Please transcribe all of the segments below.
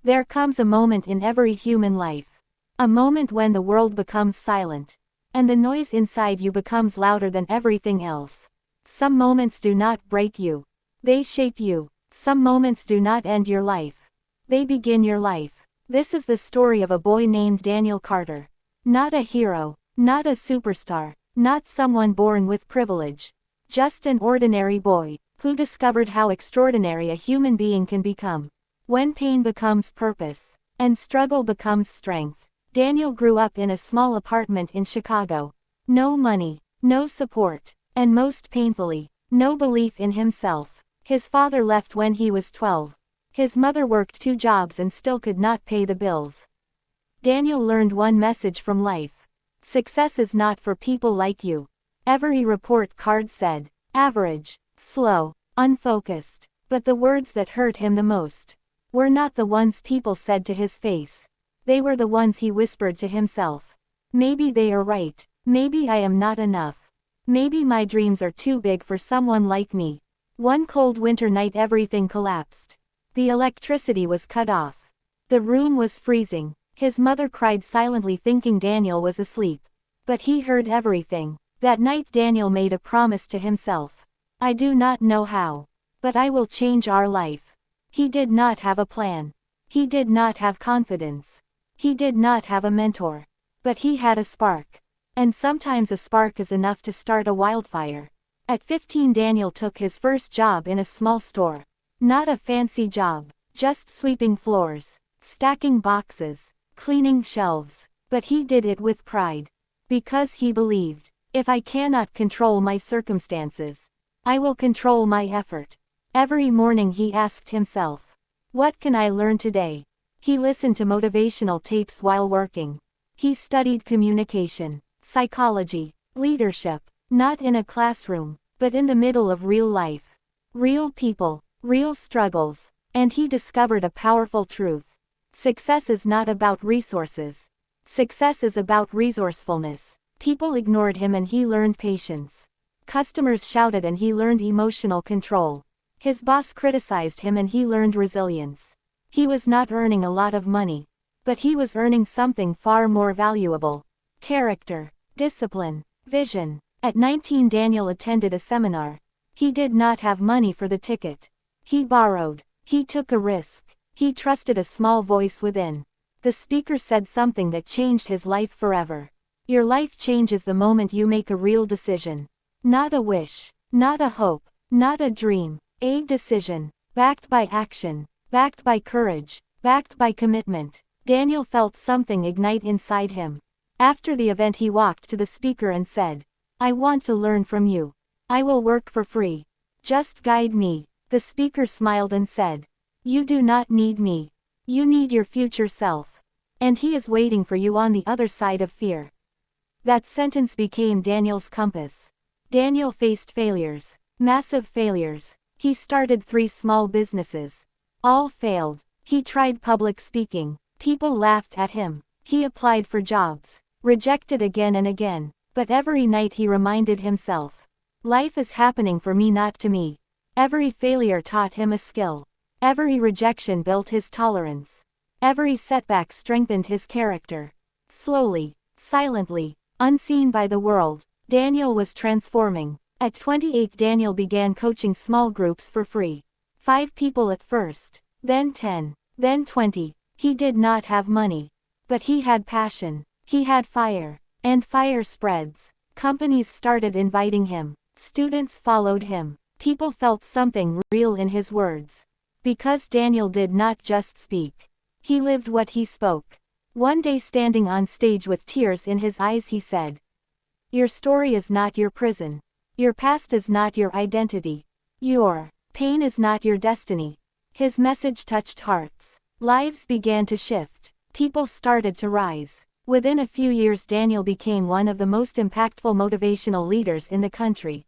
There comes a moment in every human life. A moment when the world becomes silent. And the noise inside you becomes louder than everything else. Some moments do not break you. They shape you. Some moments do not end your life. They begin your life. This is the story of a boy named Daniel Carter. Not a hero, not a superstar, not someone born with privilege. Just an ordinary boy, who discovered how extraordinary a human being can become. When pain becomes purpose, and struggle becomes strength. Daniel grew up in a small apartment in Chicago. No money, no support, and most painfully, no belief in himself. His father left when he was 12. His mother worked 2 jobs and still could not pay the bills. Daniel learned one message from life. Success is not for people like you. Every report card said, average, slow, unfocused. But the words that hurt him the most were not the ones people said to his face. They were the ones he whispered to himself. Maybe they are right. Maybe I am not enough. Maybe my dreams are too big for someone like me. One cold winter night everything collapsed. The electricity was cut off. The room was freezing. His mother cried silently thinking Daniel was asleep. But he heard everything. That night Daniel made a promise to himself. I do not know how. But I will change our life. He did not have a plan. He did not have confidence. He did not have a mentor. But he had a spark. And sometimes a spark is enough to start a wildfire. At 15 Daniel took his first job in a small store. Not a fancy job, just sweeping floors, stacking boxes, cleaning shelves. But he did it with pride. Because he believed, if I cannot control my circumstances, I will control my effort. Every morning he asked himself, what can I learn today? He listened to motivational tapes while working. He studied communication, psychology, leadership, not in a classroom, but in the middle of real life. Real people, real struggles. And he discovered a powerful truth. Success is not about resources. Success is about resourcefulness. People ignored him and he learned patience. Customers shouted and he learned emotional control. His boss criticized him and he learned resilience. He was not earning a lot of money. But he was earning something far more valuable. Character, discipline, vision. At 19 Daniel attended a seminar. He did not have money for the ticket. He borrowed. He took a risk. He trusted a small voice within. The speaker said something that changed his life forever. Your life changes the moment you make a real decision. Not a wish. Not a hope. Not a dream. A decision. Backed by action. Backed by courage. Backed by commitment. Daniel felt something ignite inside him. After the event he walked to the speaker and said, I want to learn from you. I will work for free. Just guide me. The speaker smiled and said, you do not need me. You need your future self. And he is waiting for you on the other side of fear. That sentence became Daniel's compass. Daniel faced failures. Massive failures. He started 3 small businesses. All failed. He tried public speaking. People laughed at him. He applied for jobs. Rejected again and again. But every night he reminded himself, life is happening for me, not to me. Every failure taught him a skill. Every rejection built his tolerance. Every setback strengthened his character. Slowly, silently, unseen by the world, Daniel was transforming. At 28 Daniel began coaching small groups for free. 5 people at first, then 10, then 20. He did not have money. But he had passion. He had fire. And fire spreads. Companies started inviting him. Students followed him. People felt something real in his words. Because Daniel did not just speak. He lived what he spoke. One day standing on stage with tears in his eyes he said, your story is not your prison. Your past is not your identity. Your pain is not your destiny. His message touched hearts. Lives began to shift. People started to rise. Within a few years Daniel became one of the most impactful motivational leaders in the country.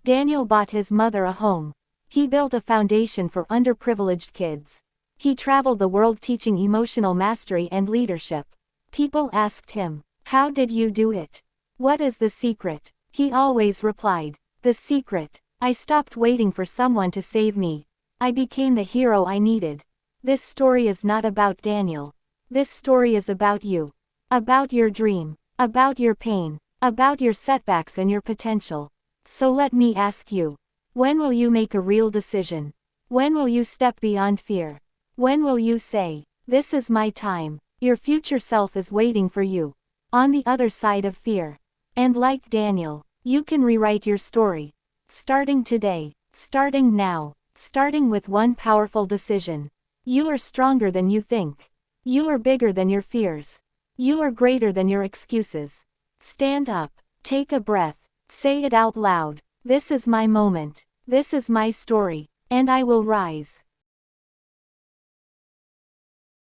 Daniel bought his mother a home. He built a foundation for underprivileged kids. He traveled the world teaching emotional mastery and leadership. People asked him, how did you do it? What is the secret? He always replied, the secret. I stopped waiting for someone to save me. I became the hero I needed. This story is not about Daniel. This story is about you. About your dream. About your pain. About your setbacks and your potential. So let me ask you. When will you make a real decision? When will you step beyond fear? When will you say, "This is my time"? Your future self is waiting for you. On the other side of fear. And like Daniel, you can rewrite your story. Starting today. Starting now. Starting with one powerful decision. You are stronger than you think. You are bigger than your fears. You are greater than your excuses. Stand up. Take a breath. Say it out loud. This is my moment. This is my story. And I will rise.